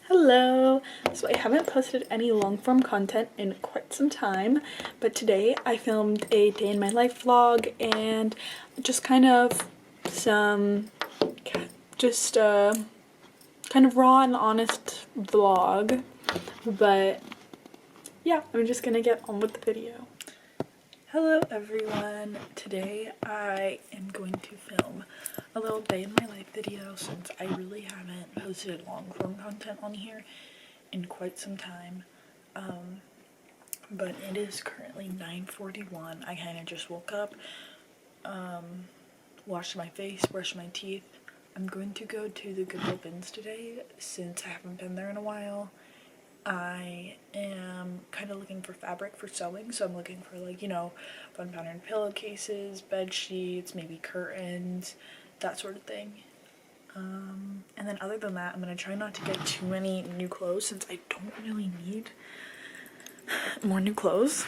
Hello! So I haven't posted any long-form content in quite some time, but today I filmed a day in my life vlog and just kind of some kind of raw and honest vlog, but yeah, I'm just gonna get on with the video. Hello everyone! Today I am going to film a little day in my life video since I really haven't posted long form content on here in quite some time. But it is currently 9:41. I kind of just woke up, washed my face, brushed my teeth. I'm going to go to the Goodwill bins today since I haven't been there in a while. I am kind of looking for fabric for sewing, so I'm looking for, like, you know, fun patterned pillowcases, bed sheets, maybe curtains, that sort of thing. And then other than that, I'm going to try not to get too many new clothes since I don't really need more new clothes.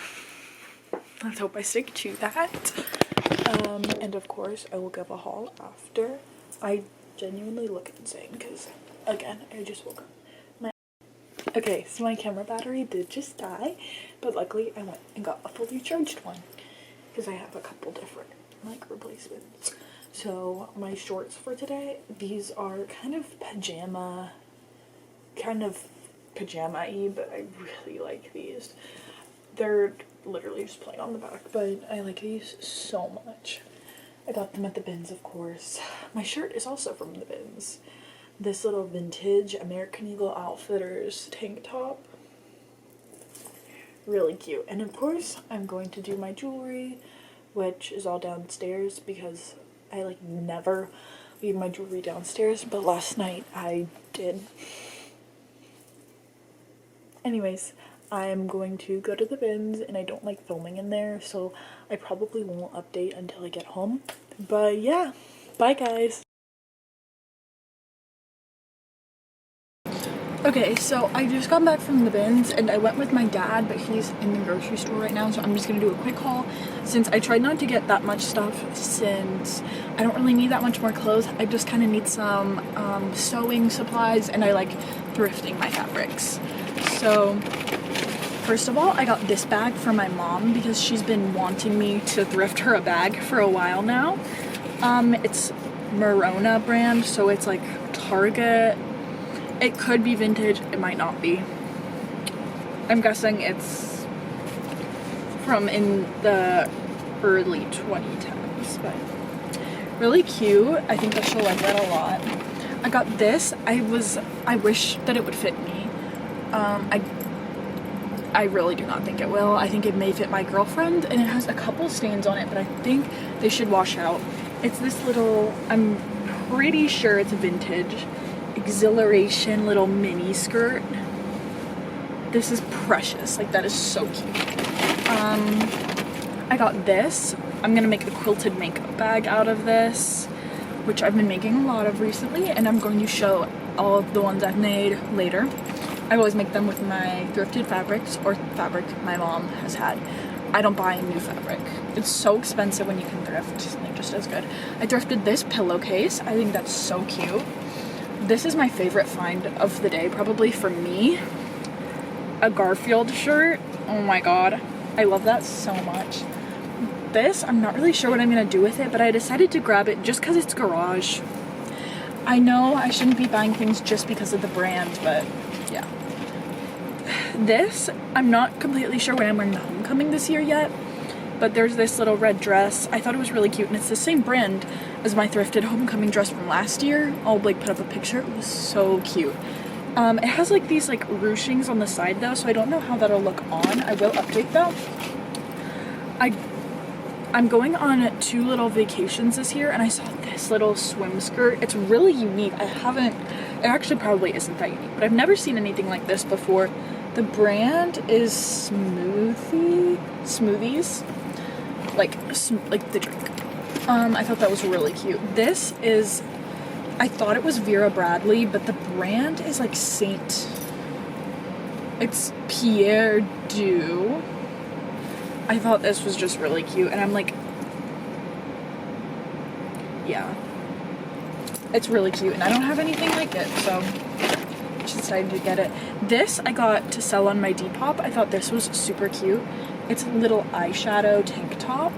Let's hope I stick to that. And of course, I will give a haul after. I genuinely look insane because, again, I just woke up. Okay, so my camera battery did just die, but luckily I went and got a fully charged one because I have a couple different, like, replacements. So my shorts for today, these are kind of pajama-y, but I really like these. They're literally just plain on the back, but I like these so much. I got them at the bins, of course. My shirt is also from the bins. This little vintage American Eagle Outfitters tank top. Really cute. And of course, I'm going to do my jewelry, which is all downstairs because I, like, never leave my jewelry downstairs, but last night I did. Anyways, I'm going to go to the bins and I don't like filming in there, so I probably won't update until I get home. But yeah, bye guys. Okay, so I just got back from the bins and I went with my dad, but he's in the grocery store right now, so I'm just gonna do a quick haul since I tried not to get that much stuff since I don't really need that much more clothes. I just kind of need some sewing supplies, and I like thrifting my fabrics. So first of all, I got this bag for my mom because she's been wanting me to thrift her a bag for a while now. It's Merona brand, so it's like Target. It could be vintage, it might not be. I'm guessing it's from in the early 2010s, but really cute. I think that she'll like that a lot. I got this. I wish that it would fit me. I really do not think it will. I think it may fit my girlfriend, and it has a couple stains on it, but I think they should wash out. It's this little, I'm pretty sure it's a vintage exhilaration little mini skirt. This is precious. Like, that is so cute. I got this. I'm gonna make a quilted makeup bag out of this, which I've been making a lot of recently, and I'm going to show all of the ones I've made later. I always make them with my thrifted fabrics or fabric my mom has had. I don't buy new fabric. It's so expensive when you can thrift, like, just as good. I thrifted this pillowcase. I think that's so cute. This is my favorite find of the day, probably for me. A Garfield shirt. Oh my god. I love that so much. This, I'm not really sure what I'm gonna do with it, but I decided to grab it just because it's Garage. I know I shouldn't be buying things just because of the brand, but yeah. This, I'm not completely sure when I'm wearing the homecoming this year yet, but there's this little red dress. I thought it was really cute, and it's the same brand as my thrifted homecoming dress from last year. I'll, like, put up a picture. It was so cute. It has, like, these, like, ruchings on the side, though, so I don't know how that'll look on. I will update, though. I'm going on 2 little vacations this year, and I saw this little swim skirt. It's really unique. It actually probably isn't that unique, but I've never seen anything like this before. The brand is Smoothies. Like the drink. I thought that was really cute. This is, I thought it was Vera Bradley, but the brand is like it's Pierre Dieu. I thought this was just really cute, and I'm like, yeah, it's really cute, and I don't have anything like it, so just decided to get it. This I got to sell on my Depop. I thought this was super cute. It's a little eyeshadow tank top.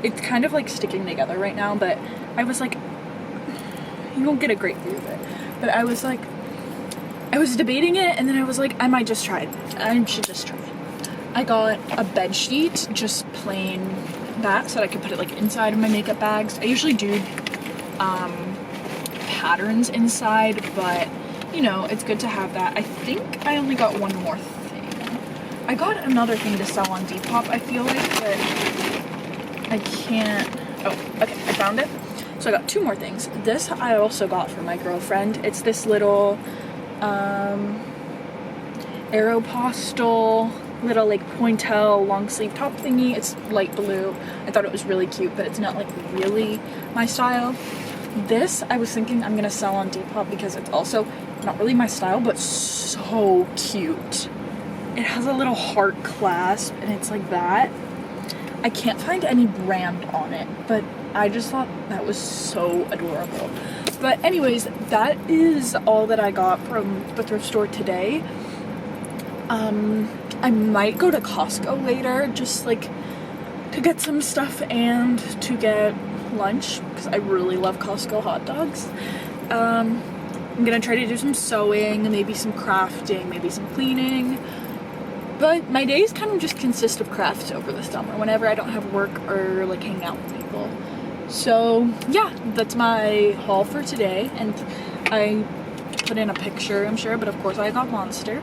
It's kind of like sticking together right now, but I was like, you won't get a great view of it. But I was like, I was debating it, and then I was like, I might just try it. I should just try it. I got a bed sheet, just plain that, so that I could put it like inside of my makeup bags. I usually do patterns inside, but you know, it's good to have that. I think I only got one more thing. I got another thing to sell on Depop, I feel like, but I can't. Oh, okay, I found it. So I got two more things. This I also got for my girlfriend. It's this little Aeropostale little like pointel long sleeve top thingy. It's light blue. I thought it was really cute, but it's not like really my style. This I was thinking I'm gonna sell on Depop because it's also not really my style, but so cute. It has a little heart clasp and it's like that. I can't find any brand on it, but I just thought that was so adorable. But anyways, that is all that I got from the thrift store today. I might go to Costco later, just like to get some stuff and to get lunch, because I really love Costco hot dogs. I'm gonna try to do some sewing, maybe some crafting, maybe some cleaning. But my days kind of just consist of crafts over the summer, whenever I don't have work or like hanging out with people. So yeah, that's my haul for today, and I put in a picture, I'm sure, but of course I got Monster.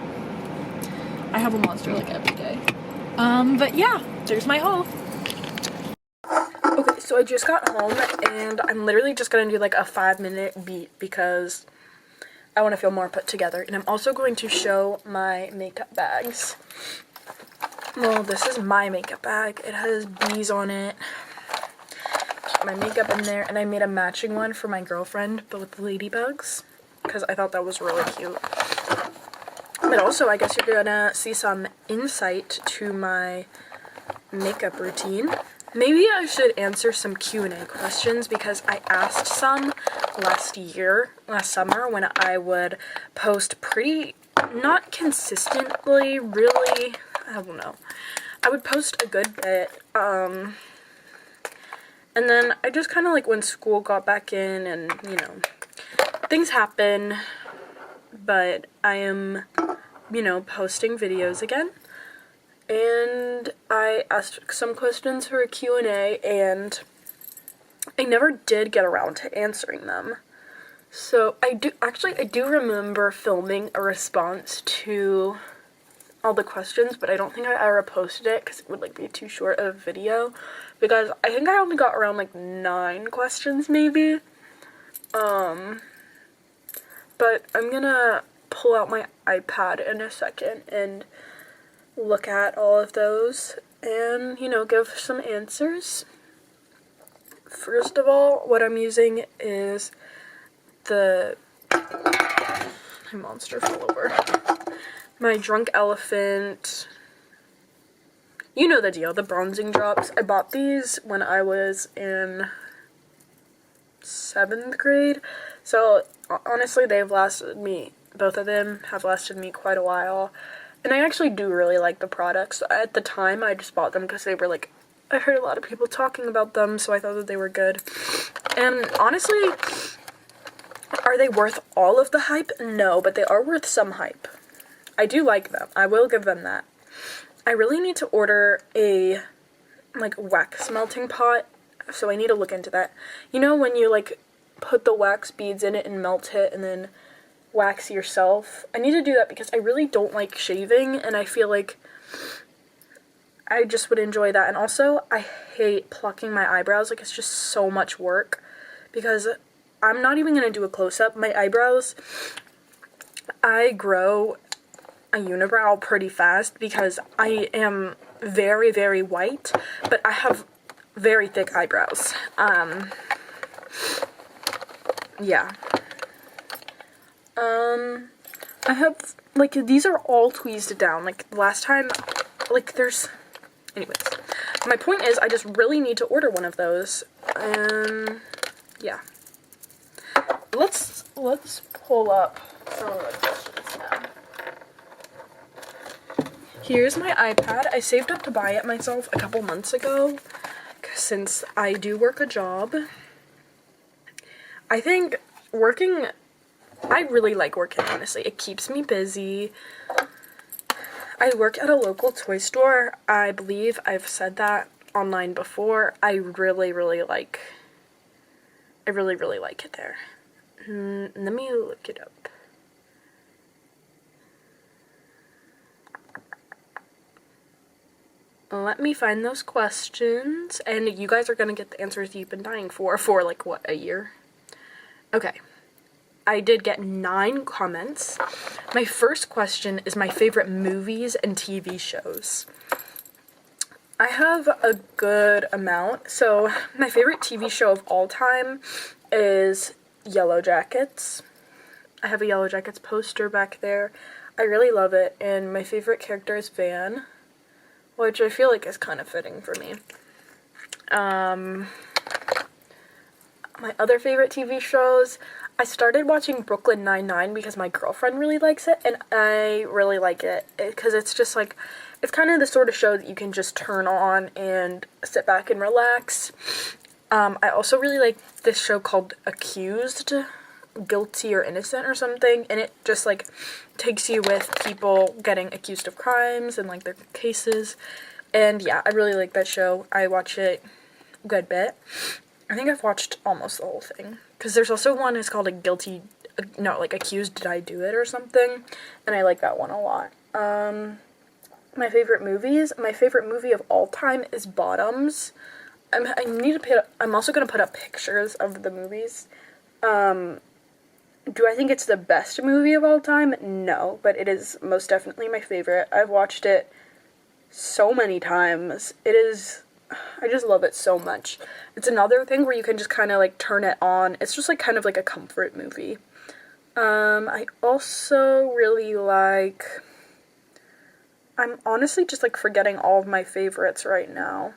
I have a Monster like every day. But yeah, there's my haul. Okay, so I just got home and I'm literally just gonna do like a 5-minute beat because I want to feel more put together. And I'm also going to show my makeup bags. Well, this is my makeup bag. It has bees on it. Keep my makeup in there, and I made a matching one for my girlfriend, but with ladybugs, because I thought that was really cute. But also, I guess you're gonna see some insight to my makeup routine. Maybe I should answer some Q&A questions, because I asked some last summer, when I would post pretty, not consistently, really, I don't know. I would post a good bit, and then I just kind of like when school got back in and, you know, things happen, but I am, you know, posting videos again. And I asked some questions for a Q&A, and I never did get around to answering them. So I do remember filming a response to all the questions, but I don't think I ever posted it because it would like be too short of a video, because I think I only got around like 9 questions maybe. But I'm gonna pull out my iPad in a second and look at all of those and, you know, give some answers. First of all, what I'm using is my Monster fell over. My Drunk Elephant, you know the deal, the bronzing drops. I bought these when I was in 7th grade, so honestly they've lasted me, both of them have lasted me quite a while. And I actually do really like the products. At the time, I just bought them because they were like, I heard a lot of people talking about them, so I thought that they were good. And honestly, are they worth all of the hype? No, but they are worth some hype. I do like them. I will give them that. I really need to order a, like, wax melting pot, so I need to look into that. You know when you, like, put the wax beads in it and melt it and then wax yourself? I need to do that because I really don't like shaving, and I feel like I just would enjoy that. And also, I hate plucking my eyebrows. Like, it's just so much work, because I'm not even going to do a close-up. My eyebrows, I grow a unibrow pretty fast because I am very, very white, but I have very thick eyebrows. Yeah. I have, like, these are all tweezed down. Like, last time, like, anyways. My point is, I just really need to order one of those. Yeah. Let's pull up some of the questions. here's my iPad. I saved up to buy it myself a couple months ago since I do work a job. I think I really like working, honestly. It keeps me busy. I work at a local toy store. I believe I've said that online before. I really like it there. Let me look it up. Let me find those questions, and you guys are gonna get the answers you've been dying for like, what, a year? Okay. I did get 9 comments. My first question is my favorite movies and TV shows. I have a good amount. So my favorite TV show of all time is Yellow Jackets. I have a Yellow Jackets poster back there. I really love it, and my favorite character is Van, which I feel like is kind of fitting for me. My other favorite TV shows, I started watching Brooklyn Nine-Nine because my girlfriend really likes it, and I really like it because it's just like, it's kind of the sort of show that you can just turn on and sit back and relax. I also really like this show called Accused, Guilty or Innocent or something, and it just like takes you with people getting accused of crimes and like their cases. And yeah, I really like that show. I watch it a good bit. I think I've watched almost the whole thing, because there's also one that's called Accused, Did I Do It or something, and I like that one a lot. My favorite movies, my favorite movie of all time is Bottoms. I'm also going to put up pictures of the movies. Do I think it's the best movie of all time? No, but it is most definitely my favorite. I've watched it so many times. I just love it so much. It's another thing where you can just kind of like turn it on. It's just like kind of like a comfort movie. I also really like, I'm honestly just like forgetting all of my favorites right now.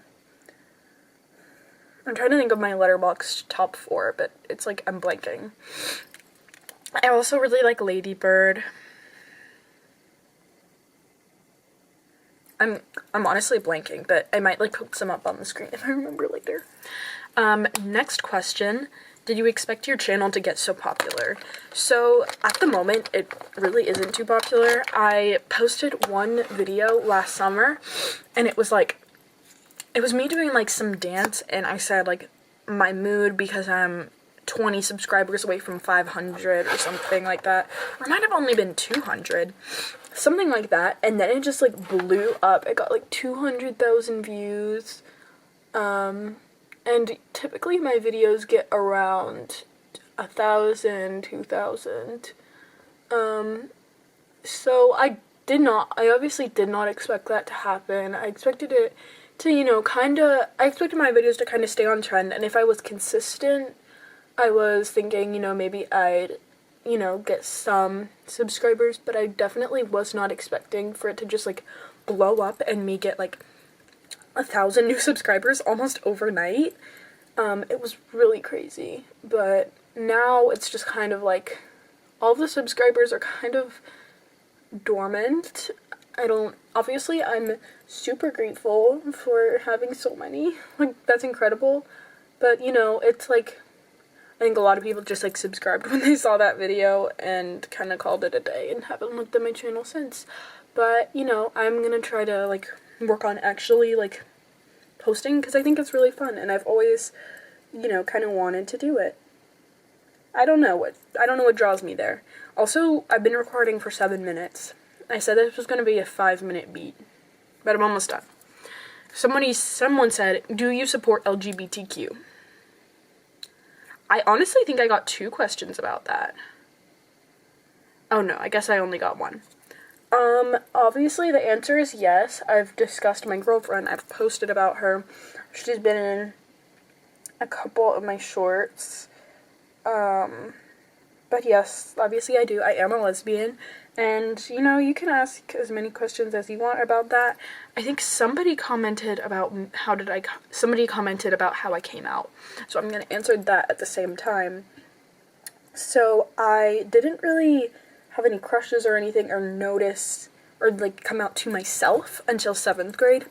I'm trying to think of my Letterboxd top 4, but it's like I'm blanking. I also really like Lady Bird. I'm honestly blanking, but I might like put some up on the screen if I remember later. Next question. Did you expect your channel to get so popular? So at the moment, it really isn't too popular. I posted one video last summer, and it was me doing like some dance, and I said like my mood because I'm 20 subscribers away from 500 or something like that. Or it might have only been 200. Something like that, and then it just like blew up. It got like 200,000 views, and typically my videos get around 1,000, 2,000, so I obviously did not expect that to happen. I expected it to, I expected my videos to kind of stay on trend, and if I was consistent, I was thinking, maybe I'd get some subscribers, but I definitely was not expecting for it to just, like, blow up and me get, like, 1,000 new subscribers almost overnight. It was really crazy, but now it's just kind of, like, all the subscribers are kind of dormant. Obviously, I'm super grateful for having so many, like, that's incredible, but, it's, like, I think a lot of people just, like, subscribed when they saw that video and kind of called it a day and haven't looked at my channel since. But, I'm gonna try to, like, work on actually, like, posting, because I think it's really fun, and I've always, kind of wanted to do it. I don't know what draws me there. Also, I've been recording for 7 minutes. I said this was gonna be a 5-minute beat, but I'm almost done. Someone said, do you support LGBTQ? I honestly think I got 2 questions about that. Oh no, I guess I only got 1. Obviously the answer is yes. I've discussed my girlfriend. I've posted about her. She's been in a couple of my shorts. But yes, obviously I do. I am a lesbian. And, you can ask as many questions as you want about that. I think somebody commented about how I came out. So I'm going to answer that at the same time. So I didn't really have any crushes or anything, or or like come out to myself until 7th grade.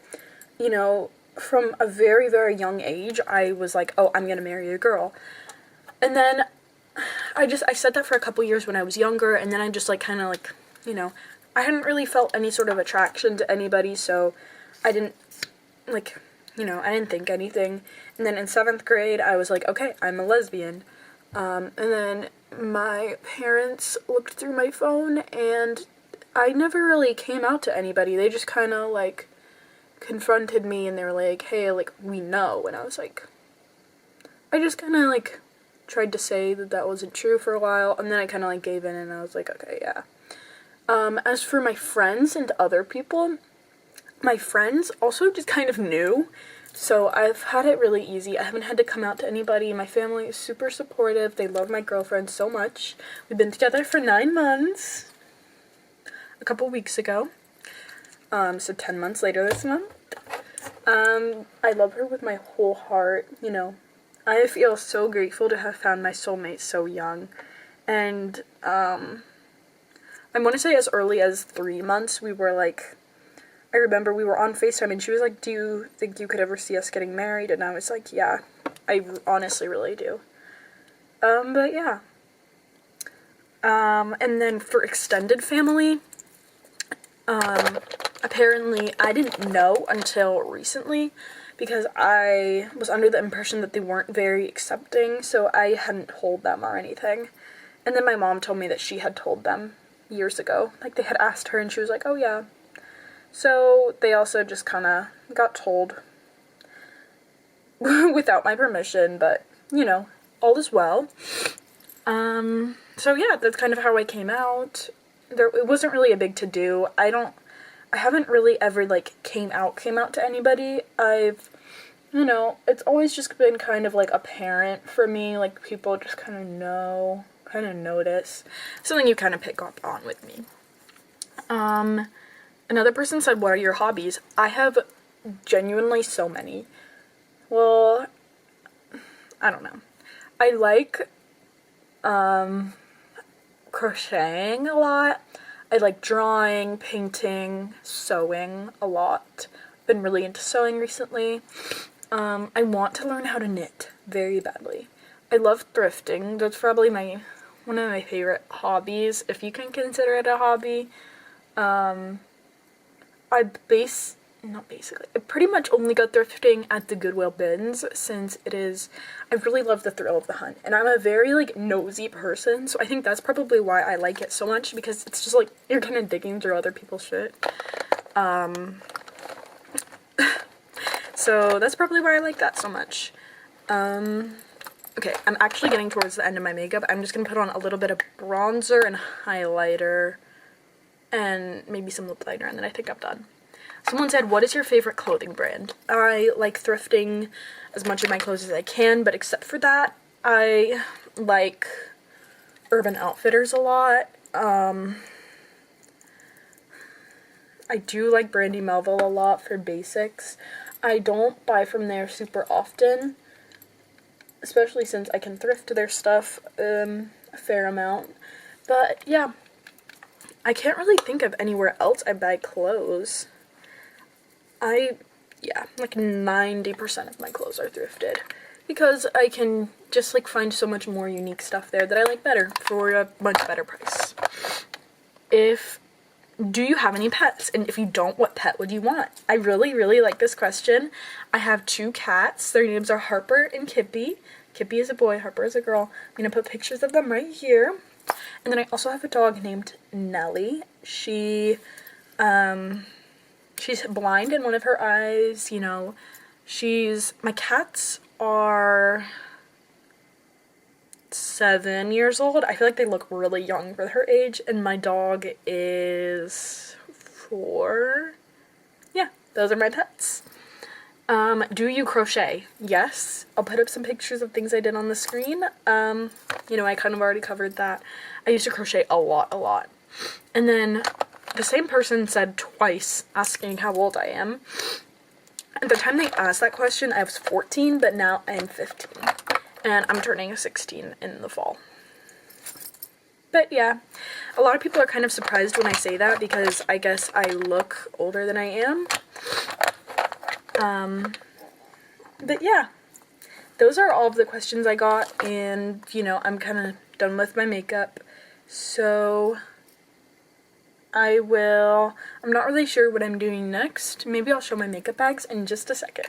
You know, from a very, very young age, I was like, oh, I'm gonna marry a girl. And then I said that for a couple years when I was younger, and then I just like kind of like, you know, I hadn't really felt any sort of attraction to anybody, so I didn't like, you know, I didn't think anything. And then in 7th grade, I was like, okay, I'm a lesbian. And then my parents looked through my phone, and I never really came out to anybody. They just kind of like confronted me, and they were like, hey, like, we know. And I was like, I just kind of like tried to say that that wasn't true for a while, and then I kind of like gave in, and I was like, okay, yeah. As for my friends and other people, my friends also just kind of knew, so I've had it really easy. I haven't had to come out to anybody. My family is super supportive. They love my girlfriend so much. We've been together for 9 months, a couple weeks ago, so 10 months later this month. I love her with my whole heart, you know. I feel so grateful to have found my soulmate so young, and, I want to say as early as 3 months, we were like, I remember we were on FaceTime, and she was like, do you think you could ever see us getting married? And I was like, yeah, I honestly really do. But yeah. And then for extended family, apparently I didn't know until recently, because I was under the impression that they weren't very accepting, so I hadn't told them or anything. And then my mom told me that she had told them years ago. Like, they had asked her, and she was like, oh yeah. So they also just kind of got told without my permission, but, you know, all is well. So yeah, that's kind of how I came out. It wasn't really a big to-do. I haven't really ever, like, came out to anybody. You know, it's always just been kind of, like, apparent for me. Like, people just kind of know, kind of notice. Something you kind of pick up on with me. Another person said, what are your hobbies? I have genuinely so many. Well, I don't know. I like, crocheting a lot. I like drawing, painting, sewing a lot. Been really into sewing recently. I want to learn how to knit very badly. I love thrifting. That's probably one of my favorite hobbies, if you can consider it a hobby. I pretty much only go thrifting at the Goodwill bins, since I really love the thrill of the hunt, and I'm a very, like, nosy person, so I think that's probably why I like it so much, because it's just, like, you're kind of digging through other people's shit. So that's probably why I like that so much. Okay, I'm actually getting towards the end of my makeup. I'm just gonna put on a little bit of bronzer and highlighter, and maybe some lip liner, and then I think I'm done. Someone said, what is your favorite clothing brand? I like thrifting as much of my clothes as I can, but except for that, I like Urban Outfitters a lot. I do like Brandy Melville a lot for basics. I don't buy from there super often, especially since I can thrift their stuff a fair amount. But yeah, I can't really think of anywhere else I buy clothes. Like 90% of my clothes are thrifted, because I can just, like, find so much more unique stuff there that I like better for a much better price. Do you have any pets? And if you don't, what pet would you want? I really, really like this question. I have 2 cats. Their names are Harper and Kippy. Kippy is a boy, Harper is a girl. I'm gonna put pictures of them right here. And then I also have a dog named Nellie. She's blind in one of her eyes, you know. My cats are 7 years old. I feel like they look really young for her age, and my dog is 4. Yeah, those are my pets. Do you crochet? Yes. I'll put up some pictures of things I did on the screen. You know, I kind of already covered that. I used to crochet a lot. And then the same person said twice, asking how old I am. At the time they asked that question, I was 14, but now I am 15. And I'm turning 16 in the fall. But yeah, a lot of people are kind of surprised when I say that because I guess I look older than I am. But yeah, those are all of the questions I got, and you know, I'm kind of done with my makeup, so I'm not really sure what I'm doing next. Maybe I'll show my makeup bags in just a second.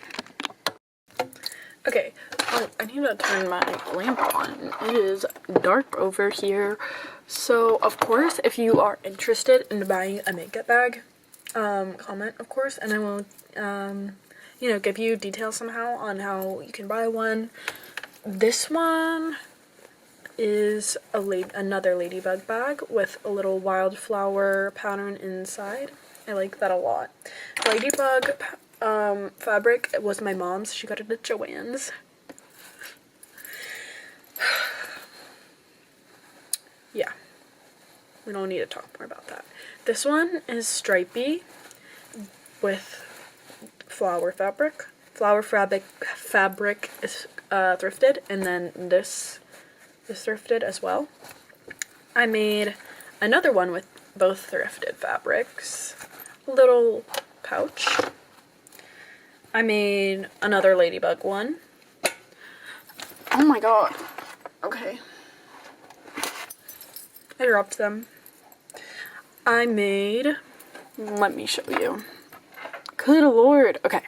Okay, oh, I need to turn my lamp on. It is dark over here. So, of course, if you are interested in buying a makeup bag, comment, of course, and I will, you know, give you details somehow on how you can buy one. This one is another ladybug bag with a little wildflower pattern inside. I like that a lot. Ladybug fabric was my mom's. She got it at Joann's. Yeah, we don't need to talk more about that. This one is stripy with flower fabric. Flower fabric is thrifted, and then this is thrifted as well. I made another one with both thrifted fabrics. Little pouch. I made another ladybug one. Oh my god. Okay. I dropped them. I made, let me show you. Good lord. Okay.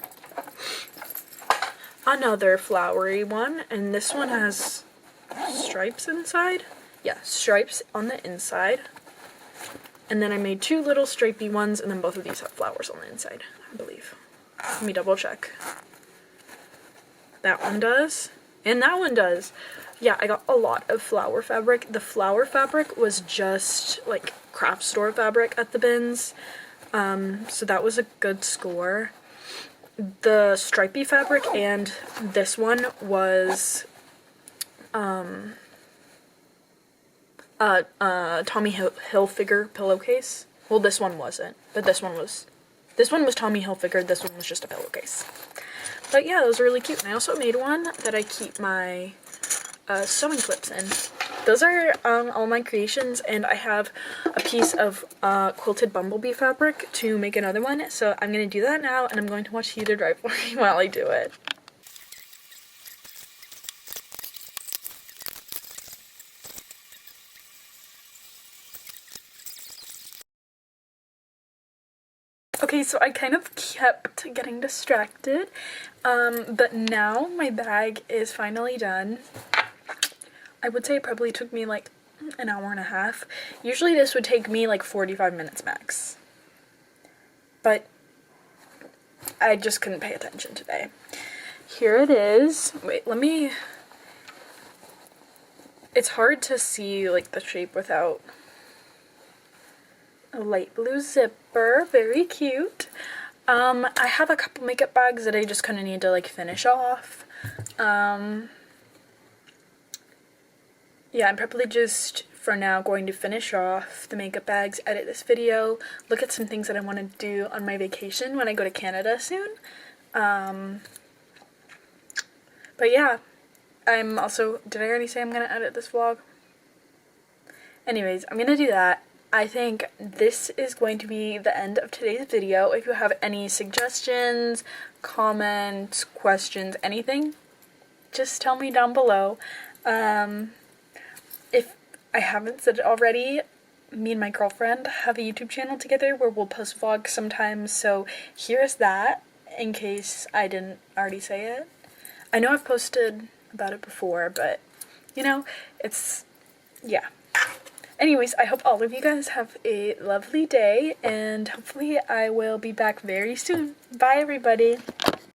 Another flowery one, and this one has stripes inside. Yeah, stripes on the inside. And then I made two little stripy ones, and then both of these have flowers on the inside, I believe. Let me double check. That one does, and that one does. Yeah, I got a lot of flower fabric. The flower fabric was just like craft store fabric at the bins, so that was a good score. The stripy fabric and this one was Tommy Hilfiger pillowcase. Well, this one wasn't, but this one was Tommy Hilfiger. This one was just a pillowcase. But yeah, those are really cute. And I also made one that I keep my sewing clips in. Those are all my creations, and I have a piece of quilted bumblebee fabric to make another one. So I'm going to do that now, and I'm going to watch Heather drive for me while I do it. Okay, so I kind of kept getting distracted, but now my bag is finally done. I would say it probably took me like an hour and a half. Usually this would take me like 45 minutes max, but I just couldn't pay attention today. Here it is. Wait, it's hard to see like the shape without a light blue zipper. Very cute. I have a couple makeup bags that I just kind of need to like finish off. Yeah, I'm probably just for now going to finish off the makeup bags, edit this video, look at some things that I want to do on my vacation when I go to Canada soon. But yeah, I'm also, did I already say I'm going to edit this vlog? Anyways, I'm going to do that. I think this is going to be the end of today's video. If you have any suggestions, comments, questions, anything, just tell me down below. If I haven't said it already, me and my girlfriend have a YouTube channel together where we'll post vlogs sometimes, so here's that, in case I didn't already say it. I know I've posted about it before, but, you know, yeah. Anyways, I hope all of you guys have a lovely day, and hopefully I will be back very soon. Bye, everybody!